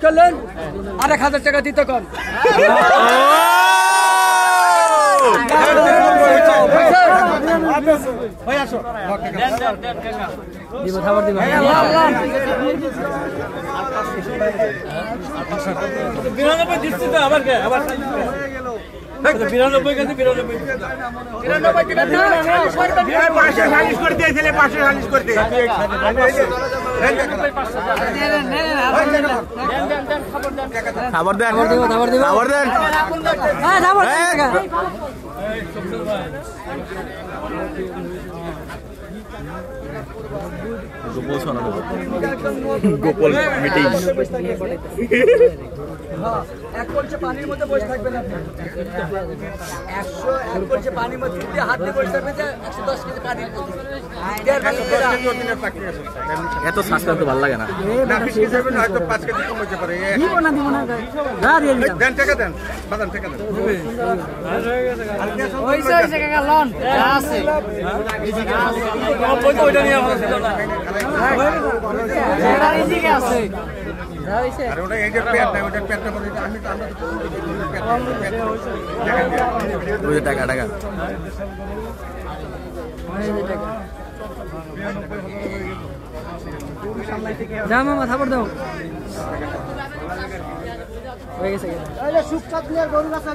করলেন 1000 টাকা দিতে কম দিব খাবার দিব 92 দিচ্ছি তো আবার কে আবার 92 কাছে 92 পাশে সালিশ করতে এসেলে পাশে সালিশ করতে খাবার দেন খাবার দিব খাবার দেন হ্যাঁ খাবার দেন গোপাল মিটিং এক কলসে পানির মধ্যে বসে থাকবেন আপনি 100 এক কলসে পানির মধ্যে দিয়ে হাত দিয়ে বসে থাকবেন 110 কেজি পানির এত সাস্তা তো ভালো লাগে না না বেশি যাবেন হয়তো 5 কেজি কম হতে পারে দিব না না দিয়ে দেন টাকা দেন বাদাম টাকা দেন ওইসে কাকা লোন আছে ওইটা নিয়ে আমাদের ছিল না এটা এদিকে আছে আরে ওটা এই যে পেটটা ওটা পেটটা বলে আমি তো আমরা তো টাকা টাকা দাও মামা থাপড় দাও হয়ে গেছে সুখ চাঁদ গরু গাছ